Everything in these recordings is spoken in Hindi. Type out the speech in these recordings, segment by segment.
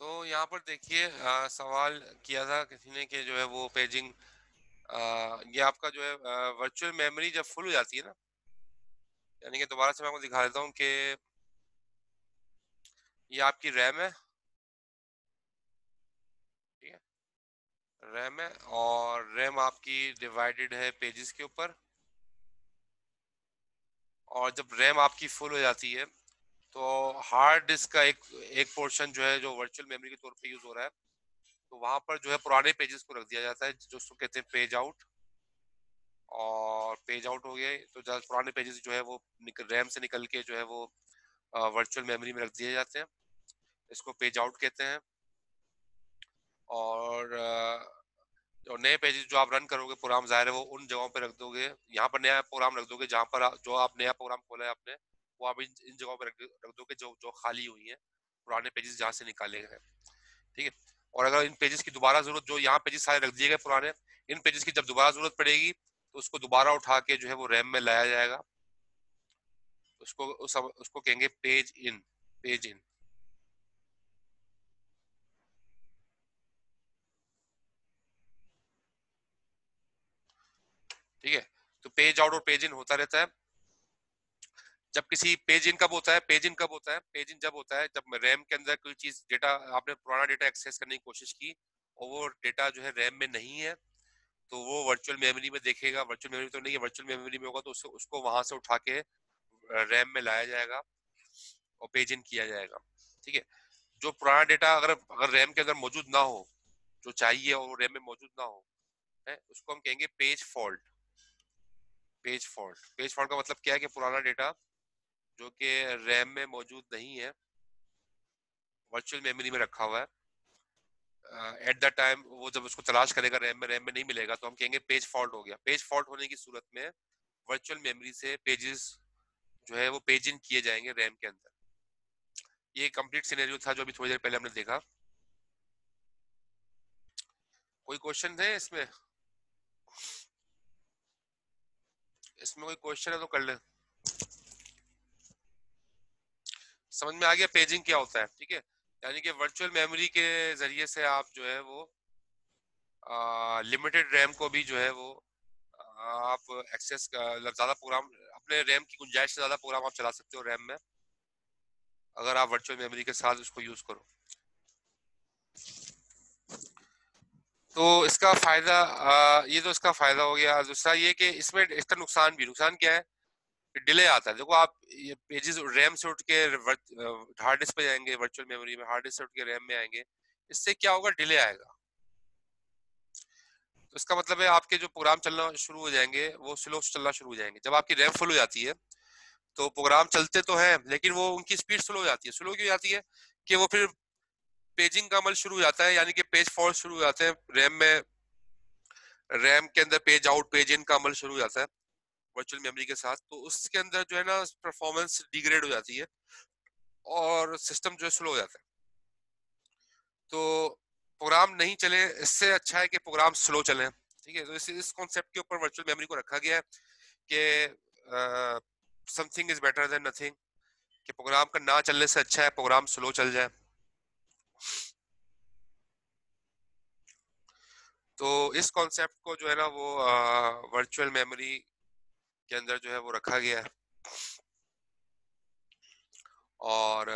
तो यहाँ पर देखिए सवाल किया था किसी ने कि जो है वो पेजिंग, ये आपका जो है वर्चुअल मेमोरी जब फुल हो जाती है ना, यानी कि दोबारा से मैं आपको दिखा देता हूँ कि ये आपकी रैम है। ठीक है, रैम है और रैम आपकी डिवाइडेड है पेजेस के ऊपर। और जब रैम आपकी फुल हो जाती है तो हार्ड डिस्क का एक एक पोर्शन जो है जो वर्चुअल मेमोरी के तौर पे यूज हो रहा है, तो वहां पर जो है पुराने पेजेस को रख दिया जाता है जो उसको कहते हैं पेज आउट। और पेज आउट हो गए तो जब पुराने पेजेस जो है वो रैम से निकल के जो है वो वर्चुअल मेमोरी में रख दिए जाते हैं, इसको पेज आउट कहते हैं। और जो नए पेजेस जो आप रन करोगे प्रोग्राम, जाहिर है वो उन जगहों पे रख दोगे, यहाँ पर नया प्रोग्राम रख दोगे जहाँ पर जो आप नया प्रोग्राम खोला है आपने, वो आप इन जगहों पर रख दोगे जो जो खाली हुई है, पुराने पेजेस जहाँ से निकाले गए हैं। ठीक है। और अगर इन पेजेस की दोबारा जरूरत, जो यहाँ पेजेस सारे रख दिए गए पुराने, इन पेजेस की जब दोबारा जरूरत पड़ेगी तो उसको दोबारा उठा के जो है वो रैम में लाया जाएगा। उसको कहेंगे पेज इन। Page in. ठीक है। तो पेज आउट और पेज इन होता रहता है। जब किसी पेज इन कब होता है, पेज इन कब होता है, पेज इन जब होता है जब रैम के अंदर कोई चीज डेटा, आपने पुराना डेटा एक्सेस करने की कोशिश की और वो डेटा जो है रैम में नहीं है, तो वो वर्चुअल मेमोरी में देखेगा। वर्चुअल मेमोरी तो नहीं है, वर्चुअल मेमोरी में होगा तो उसको वहां से उठा के रैम में लाया जाएगा और पेज इन किया जाएगा। ठीक है। जो पुराना डेटा अगर अगर रैम के अंदर मौजूद ना हो, जो चाहिए और रैम में मौजूद ना हो, है, उसको हम कहेंगे पेज फॉल्ट। पेज फॉल्ट का मतलब क्या है कि पुराना डेटा जो कि रैम में मौजूद नहीं है, वर्चुअल मेमोरी में रखा हुआ है, एट द टाइम वो जब उसको तलाश करेगा रैम में नहीं मिलेगा, तो हम कहेंगे पेज फॉल्ट हो गया। पेज फॉल्ट होने की सूरत में वर्चुअल मेमोरी से पेजेस जो है वो पेज इन किए जाएंगे रैम के अंदर। ये कंप्लीट सिनेरियो था जो अभी थोड़ी देर पहले हमने देखा। कोई क्वेश्चन है इसमें? इसमें कोई क्वेश्चन है तो कर ले। समझ में आ गया पेजिंग क्या होता है? ठीक है। यानी कि वर्चुअल मेमोरी के जरिए से आप जो है वो लिमिटेड रैम को भी जो है वो आप एक्सेस, मतलब ज्यादा प्रोग्राम, अपने रैम की गुंजाइश से ज्यादा प्रोग्राम आप चला सकते हो रैम में, अगर आप वर्चुअल मेमोरी के साथ उसको यूज करो। तो इसका फायदा, ये तो इसका फायदा हो गया। दूसरा ये कि इसमें इसका नुकसान भी, नुकसान क्या है? डिले आता है। देखो आप ये पेजेस रैम से उठ के हार्ड डिस्क पे जाएंगे, वर्चुअल मेमोरी में हार्ड डिस्क से उठ के रैम में आएंगे, इससे क्या होगा? डिले आएगा। तो इसका मतलब है आपके जो प्रोग्राम चलना शुरू हो जाएंगे वो स्लो चलना शुरू हो जाएंगे। जब आपकी रैम फुल हो जाती है तो प्रोग्राम चलते तो हैं लेकिन वो उनकी स्पीड स्लो हो जाती है। स्लो क्यों जाती है? कि वो फिर पेजिंग का अमल शुरू हो जाता है, यानी कि पेज फॉल्ट शुरू हो जाते हैं रैम में। रैम के अंदर पेज आउट पेज इन का अमल शुरू हो जाता है वर्चुअल मेमोरी के साथ, तो उसके अंदर जो है ना परफॉर्मेंस डिग्रेड हो जाती है और सिस्टम जो है स्लो हो जाता है। तो प्रोग्राम नहीं चले, इससे अच्छा है कि प्रोग्राम स्लो चले। ठीक है। तो इस कॉन्सेप्ट के ऊपर वर्चुअल मेमोरी को रखा गया है कि something is better than nothing. कि प्रोग्राम का ना चलने से अच्छा है प्रोग्राम स्लो चल जाए। तो इस कॉन्सेप्ट को जो है ना वो वर्चुअल मेमोरी के अंदर जो है वो रखा गया है। और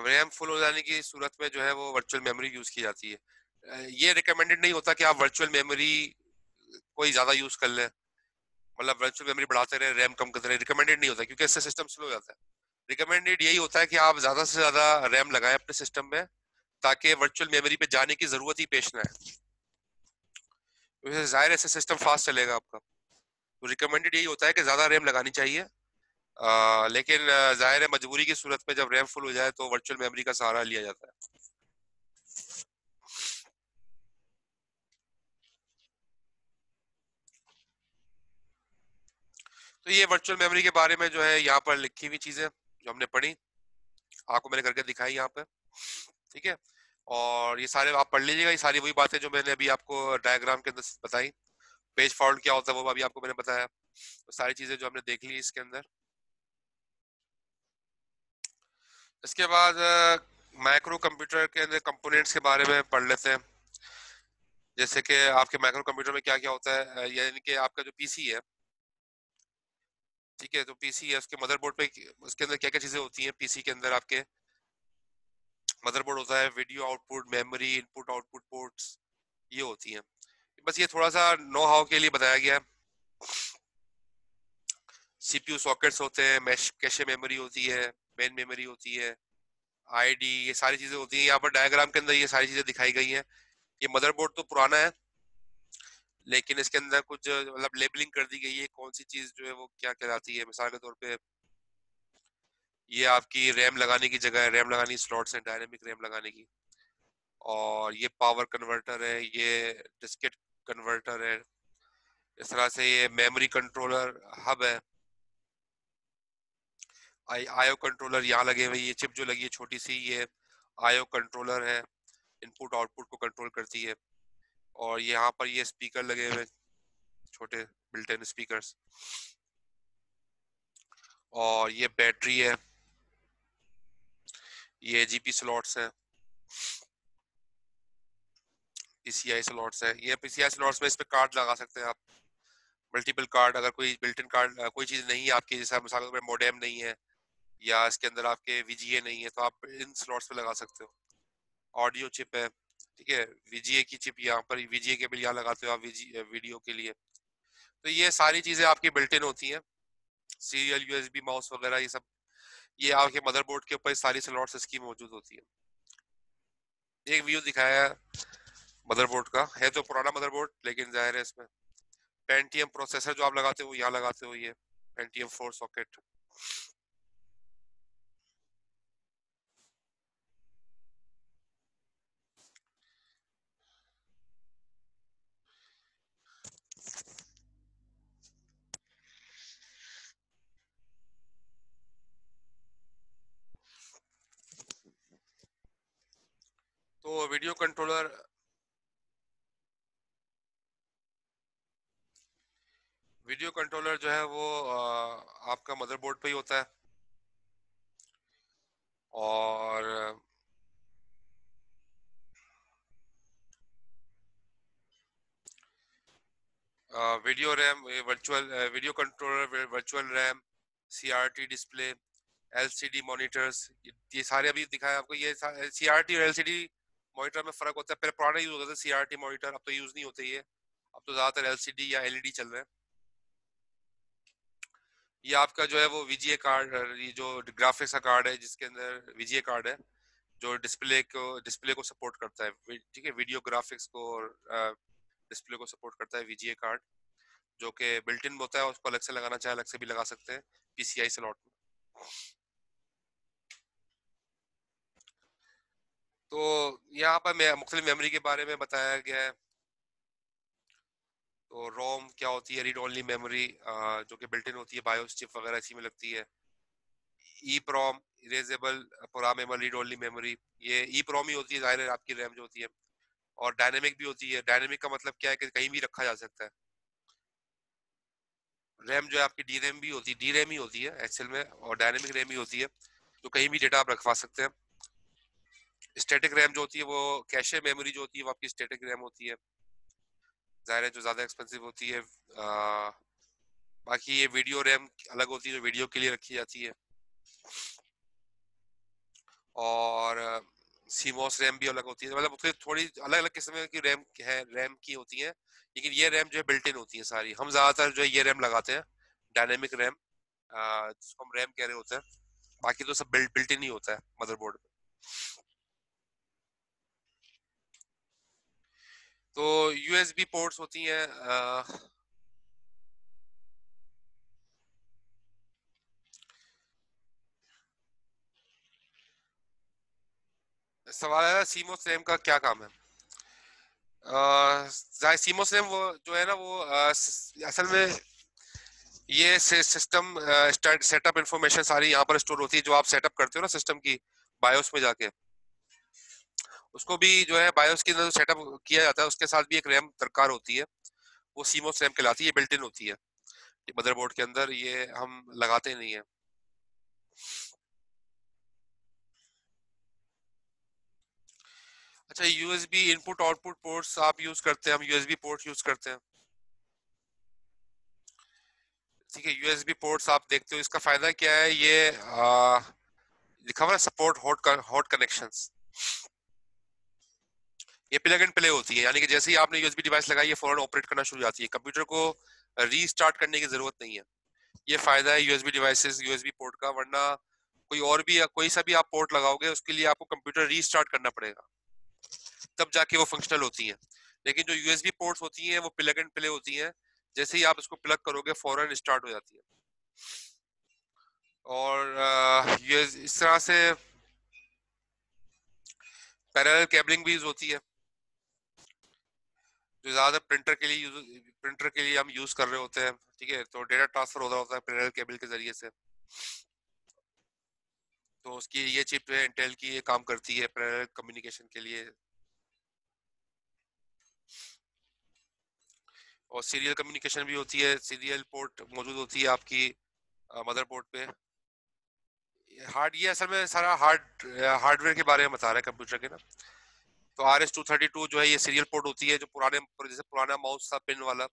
रैम फुल हो जाने की सूरत में जो है वो वर्चुअल मेमोरी यूज की जाती है। ये रिकमेंडेड नहीं होता कि आप वर्चुअल मेमोरी कोई ज्यादा यूज कर लें, मतलब वर्चुअल मेमोरी बढ़ाते रहे रैम कम करते रहे, रिकमेंडेड नहीं होता क्योंकि इससे सिस्टम स्लो हो जाता है। रिकमेंडेड यही होता है कि आप ज्यादा से ज्यादा रैम लगाएं अपने सिस्टम में ताकि वर्चुअल मेमोरी पे जाने की जरूरत ही पेश ना है। तो जाहिर है इससे सिस्टम फास्ट चलेगा आपका। तो रिकमेंडेड यही होता है कि ज्यादा रैम लगानी चाहिए। लेकिन जाहिर है मजबूरी की सूरत में जब रैम फुल हो जाए तो वर्चुअल मेमोरी का सहारा लिया जाता है। तो ये वर्चुअल मेमोरी के बारे में जो है यहाँ पर लिखी हुई चीजें जो हमने पढ़ी, आपको मैंने करके दिखाई यहाँ पे, ठीक है। और ये सारे आप पढ़ लीजिएगा, ये सारी वही बातें जो मैंने अभी आपको डायग्राम के अंदर बताई। पेज फॉल्ट क्या होता है वो अभी आपको मैंने बताया, तो सारी चीजें जो हमने देख ली इसके अंदर। इसके बाद माइक्रो कंप्यूटर के अंदर कंपोनेंट्स के बारे में पढ़ लेते हैं। जैसे कि आपके माइक्रो कंप्यूटर में क्या क्या होता है, यानी कि आपका जो पीसी है, ठीक है, तो पीसी है उसके मदरबोर्ड पे उसके अंदर क्या क्या चीजें होती हैं। पीसी के अंदर आपके मदरबोर्ड होता है, video output, memory input output ports, ये होती हैं। बस ये थोड़ा सा नो हाउ के लिए बताया गया है। सीपीयू सॉकेट्स होते हैं, मैश कैशे मेमोरी होती है, मेन मेमोरी होती है, आईडी, ये सारी चीजें होती हैं। यहाँ पर डायग्राम के अंदर ये सारी चीजें दिखाई गई हैं। ये मदरबोर्ड तो पुराना है लेकिन इसके अंदर कुछ मतलब लेबलिंग कर दी गई है कौन सी चीज जो है वो क्या कहलाती है। मिसाल के तौर पे ये आपकी रैम लगाने की जगह है, रैम लगाने की स्लॉट्स है, डायनेमिक रैम लगाने की। और ये पावर कन्वर्टर है, ये डिस्केट कन्वर्टर है। इस तरह से ये मेमोरी कंट्रोलर हब है, आईओ कंट्रोलर यहाँ लगे हुए, ये चिप जो लगी है छोटी सी, ये आईओ कंट्रोलर है, इनपुट आउटपुट को कंट्रोल करती है। और यहाँ पर ये स्पीकर लगे हुए, छोटे बिल्ट इन स्पीकर्स। और ये बैटरी है, ये जीपी स्लॉट्स है, पीसीआई स्लॉट्स है। ये पीसीआई स्लॉट्स में इस पे कार्ड लगा सकते हैं आप, मल्टीपल कार्ड। अगर कोई बिल्ट इन कार्ड कोई चीज नहीं है आपकी, जैसे मिसाल के मोडेम नहीं है या इसके अंदर आपके वीजीए नहीं है, तो आप इन स्लॉट्स पे लगा सकते हो। ऑडियो चिप है, ठीक है, वीजीए की चिप यहाँ पर, वीजीए केबल यहाँ लगाते हो आप वीडियो के लिए। तो ये सारी चीजें आपकी बिल्ट इन होती हैं, सीरियल यूएसबी माउस वगैरह ये सब, ये आपके मदरबोर्ड के ऊपर सारी स्लॉट्स इसकी मौजूद होती है। एक व्यू दिखाया है मदरबोर्ड का, है तो पुराना मदरबोर्ड लेकिन जाहिर है इसमें पेंटियम प्रोसेसर जो आप लगाते हो यहाँ लगाते हो, ये पेंटियम 4 सॉकेट। तो वीडियो कंट्रोलर जो है वो आपका मदरबोर्ड पे ही होता है। और video RAM, virtual video controller, virtual RAM, CRT display, LCD monitors, ये सारे अभी दिखाया आपको। ये सीआरटी और एलसीडी मॉनिटर में फर्क होता है। पहले पुराना यूज होता था सीआरटी मॉनिटर, अब तो यूज नहीं होते ये, अब तो ज्यादातर एलसीडी या एलईडी चल रहे हैं। ये आपका जो है वो वीजीए कार्ड, ये जो ग्राफिक्स का कार्ड है जिसके अंदर वीजीए कार्ड है, जो डिस्प्ले को सपोर्ट करता है, ठीक है, वीडियो ग्राफिक्स को और डिस्प्ले को सपोर्ट करता है वीजीए कार्ड, जो कि बिल्ट इन होता है, उसको अलग से लगाना चाहे अलग से भी लगा सकते हैं पीसीआई स्लॉट में। तो यहाँ पर मुख्तलिफ मेमोरी के बारे में बताया गया है। तो रोम क्या होती है, रीड ओनली मेमोरी, जो कि बिल्ट इन होती है, बायोस चिप वगैरह इसी में लगती है। EPROM, erasable programmable read only memory, ये ई प्रोम ही होती है, जाहिर है आपकी रैम जो होती है। और डायनेमिक भी होती है। डायनेमिक का मतलब क्या है कि कहीं भी रखा जा सकता है। रैम जो है आपकी डी रैम भी होती है, डी रैम ही होती है एक्चुअल में, और डायनेमिक रैम ही होती है, तो कहीं भी डेटा आप रखवा सकते हैं। स्टैटिक रैम जो होती है वो कैशे मेमोरी जो होती है वो आपकी स्टैटिक रैम होती है, जाहिर है जो ज्यादा एक्सपेंसिव होती है। बाकी ये वीडियो रैम अलग होती है जो वीडियो के लिए रखी जाती है, और सीमोस रैम भी अलग होती है, मतलब उसके थोड़ी अलग अलग किस्म की रैम है, रैम की होती है। लेकिन ये रैम जो है बिल्ट इन होती है सारी। हम ज्यादातर जो है ये रैम लगाते हैं, डायनेमिक रैम, जिसको हम रैम कह रहे होते हैं। बाकी तो सब बिल्ट इन ही होता है मदरबोर्ड में। तो यूएसबी पोर्ट्स होती हैं, सवाल है सीमोस रैम का क्या काम है। सीमोस रैम वो जो है ना वो असल में ये सिस्टम सेटअप इंफॉर्मेशन सारी यहाँ पर स्टोर होती है, जो आप सेटअप करते हो ना सिस्टम की बायोस में जाके, उसको भी जो है बायोस के अंदर सेटअप किया जाता है, उसके साथ भी एक रैम दरकार होती है, वो सीमोस रैम कहलाती है, बिल्ट इन होती है मदरबोर्ड के अंदर, ये हम लगाते नहीं है। अच्छा, यूएसबी इनपुट आउटपुट पोर्ट्स आप यूज करते हैं, हम यूएसबी पोर्ट यूज करते हैं। ठीक है, यूएसबी पोर्ट्स आप देखते हो, इसका फायदा क्या है, ये लिखा हुआ है सपोर्ट हॉट कनेक्शंस। ये प्लग एंड प्ले होती है, यानी कि जैसे ही आपने यूएसबी डिवाइस लगाई है फौरन ऑपरेट करना शुरू हो जाती है, कंप्यूटर को रीस्टार्ट करने की जरूरत नहीं है। ये फायदा है यूएसबी डिवाइसेस यूएसबी पोर्ट का, वरना कोई और भी कोई सा भी आप पोर्ट लगाओगे उसके लिए आपको कंप्यूटर रीस्टार्ट करना पड़ेगा, तब जाके वो फंक्शनल होती है। लेकिन जो यूएसबी पोर्ट्स होती हैं वो प्लग एंड प्ले होती हैं, जैसे ही आप इसको प्लग करोगे फौरन स्टार्ट हो जाती है। और ये इस तरह से पैरेलल केबलिंग भी यूज होती है, जो ज्यादा प्रिंटर के लिए हम यूज कर रहे होते हैं। ठीक है, तो डेटा ट्रांसफर हो रहा होता है पैरेलल केबल के जरिए से, तो उसकी ये चिप है इंटेल की, ये काम करती है पैरेलल कम्युनिकेशन के लिए। और सीरियल कम्युनिकेशन भी होती है, सीरियल पोर्ट मौजूद होती है आपकी मदरबोर्ड पे। ये असल में सारा हार्डवेयर के बारे में बता रहा है कंप्यूटर के ना। तो RS-232 जो है ये सीरियल पोर्ट होती है, जो जैसे पुराना माउस था पिन वाला,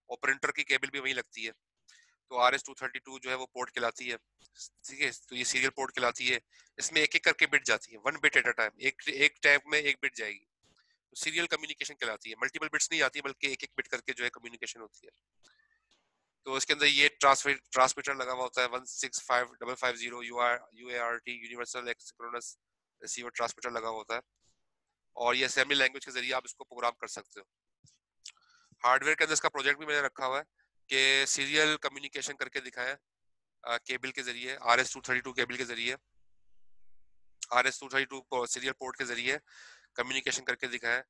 और प्रिंटर की केबल भी वही लगती है, तो RS-232 जो है वो पोर्ट कहलाती है। ठीक है, तो ये सीरियल पोर्ट कहलाती है। इसमें एक एक करके बिट जाती है, one bit at a time, एक एक टाइम में एक बिट जाएगी, तो सीरियल कम्युनिकेशन कहलाती है। मल्टीपल बिट्स नहीं आती, बल्कि एक एक बिट करके जो है कम्युनिकेशन होती है। तो इसके अंदर ये ट्रांसमीटर लगा हुआ होता है, 165550 UART, यूनिवर्सल एक्सिक्रोनस रिसीवर ट्रांसमीटर लगा हुआ होता है, और ये असेंबली लैंग्वेज के जरिए आप इसको प्रोग्राम कर सकते हो। हार्डवेयर के अंदर इसका प्रोजेक्ट भी मैंने रखा हुआ है कि सीरियल कम्युनिकेशन करके दिखाएं, केबल के जरिए, RS-232 केबल के जरिए, RS-232 सीरियल पोर्ट के जरिए कम्युनिकेशन करके दिखाएं,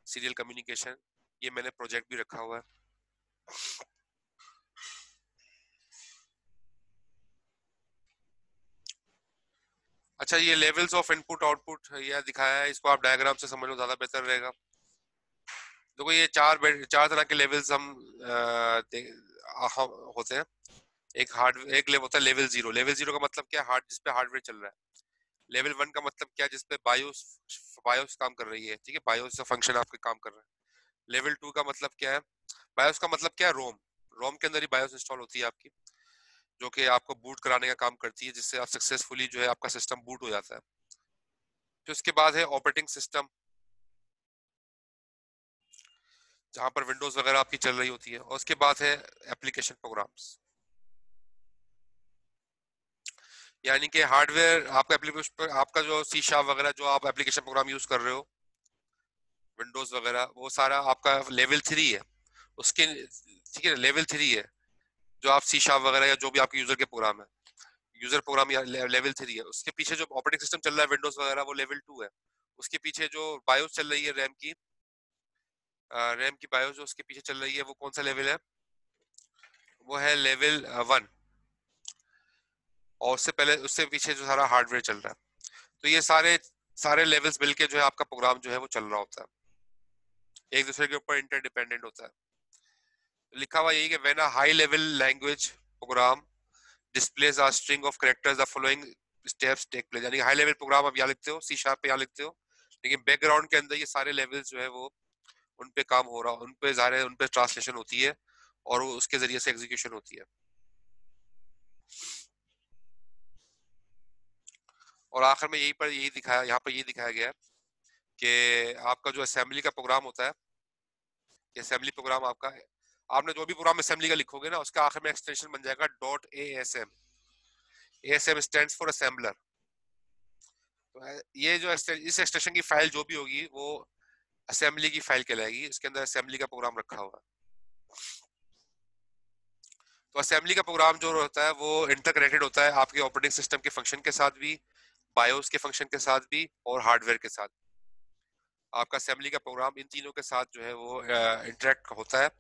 सीरियल कम्युनिकेशन। ये मैंने प्रोजेक्ट भी रखा हुआ है। अच्छा, ये लेवल्स ऑफ इनपुट आउटपुट ये दिखाया है, इसको आप डायग्राम से समझ लो ज्यादा बेहतर रहेगा। देखो ये चार तरह के लेवल्स हम होते हैं। एक लेवल होता है लेवल जीरो। लेवल जीरो का मतलब क्या है, जिस पे हार्डवेयर चल रहा है। लेवल वन का मतलब क्या है, जिस पे बायोस बायोस काम कर रही है। ठीक है, बायोस का फंक्शन आपके काम कर रहा है। लेवल टू का मतलब क्या है, बायोस का मतलब क्या है, रोम। रोम के अंदर ही बायोस इंस्टॉल होती है आपकी, जो कि आपको बूट कराने का काम करती है, जिससे आप सक्सेसफुली जो है आपका सिस्टम बूट हो जाता है। तो उसके बाद है ऑपरेटिंग सिस्टम, जहां पर विंडोज वगैरह आपकी चल रही होती है, और उसके बाद है एप्लीकेशन प्रोग्राम्स। यानी कि हार्डवेयर आपका एप्लीकेशन, आपका जो सी शार्प वगैरह जो आप एप्लीकेशन प्रोग्राम यूज कर रहे हो, विंडोज वगैरह, वो सारा आपका लेवल थ्री है उसके। ठीक है, लेवल थ्री है जो आप सी शार्प वगैरह या जो भी आपके यूजर के प्रोग्राम है, यूजर प्रोग्राम या लेवल थ्री है। उसके पीछे जो ऑपरेटिंग सिस्टम चल रहा है विंडोज वगैरह, वो लेवल टू है। उसके पीछे जो बायोस चल रही है रैम की बायोस जो उसके पीछे चल रही है, वो कौन सा लेवल है, वो है लेवल वन। और उससे पहले उससे पीछे जो सारा हार्डवेयर चल रहा है, तो ये सारे सारे लेवल्स मिलके जो है आपका प्रोग्राम जो है वो चल रहा होता है। एक दूसरे के ऊपर इंटरडिपेंडेंट होता है। लिखा हुआ यही कि when a high level language program displace a string of characters the following steps take place, यानी हाई लेवल प्रोग्राम आप यहाँ लिखते हो, सी शार्प पे यहाँ लिखते हो, लेकिन बैकग्राउंड के अंदर ये सारे लेवल्स जो है वो उन पे काम हो रहा, उन पे ज़ाहिर है उन पे ट्रांसलेशन होती है और वो उसके जरिए से एग्जीक्यूशन होती है। और आखिर में यही दिखाया, यहाँ पर यही दिखाया गया है कि आपका जो असेंबली का प्रोग्राम होता है, असेंबली प्रोग्राम आपका है, आपने जो भी प्रोग्राम असेंबली का लिखोगे ना उसका आखिर में एक्सटेंशन बन जाएगा dot ASM। ASM stands for assembler. तो ये जो इस एक्सटेंशन की फाइल जो भी होगी वो असेंबली की फाइल कहलाएगी, इसके अंदर असेंबली का प्रोग्राम रखा हुआ है। तो असेंबली का प्रोग्राम जो होता है वो इंटरकनेक्टेड होता है आपके ऑपरेटिंग सिस्टम के फंक्शन के साथ भी, बायोस के फंक्शन के साथ भी और हार्डवेयर के साथ। आपका असेंबली का प्रोग्राम इन तीनों के साथ जो है वो इंटरेक्ट होता है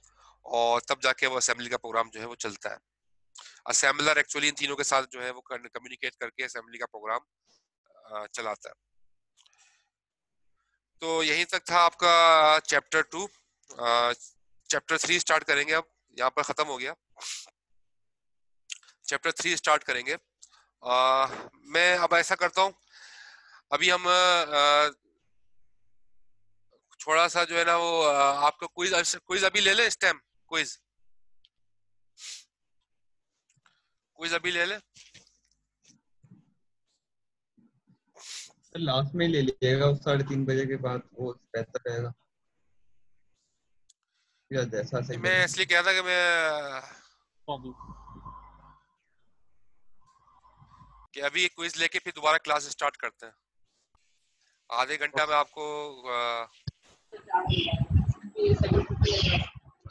और तब जाके वो असेंबली का प्रोग्राम जो है वो चलता है। असेंबलर एक्चुअली इन तीनों के साथ जो है वो कम्युनिकेट करके असेंबली का प्रोग्राम चलाता है। तो यहीं तक था आपका चैप्टर 2। चैप्टर 3 स्टार्ट करेंगे अब, यहाँ पर खत्म हो गया। चैप्टर 3 स्टार्ट करेंगे। मैं अब ऐसा करता हूँ, अभी हम थोड़ा सा जो है ना वो आपको क्विज क्विज अभी ले ले, इस टाइम क्विज क्विज अभी ले ले। लास्ट में ले लीजिएगा, उस 3:30 के बाद, वो बेहतर रहेगा या जैसा सही मैं लगे। इसलिए कह था कि मैं कि अभी एक क्विज लेके फिर दोबारा क्लास स्टार्ट करते हैं। आधे घंटा में आपको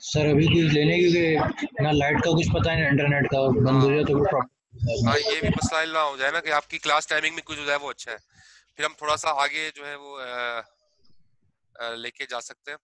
सर अभी कुछ लेने, क्योंकि ना लाइट का कुछ पता है ना इंटरनेट का, बंद हो जाए तो फिर हाँ प्रॉब्लम। ये भी मसला ना हो जाए ना कि आपकी क्लास टाइमिंग में कुछ हो जाए, वो अच्छा है। फिर हम थोड़ा सा आगे जो है वो लेके जा सकते हैं।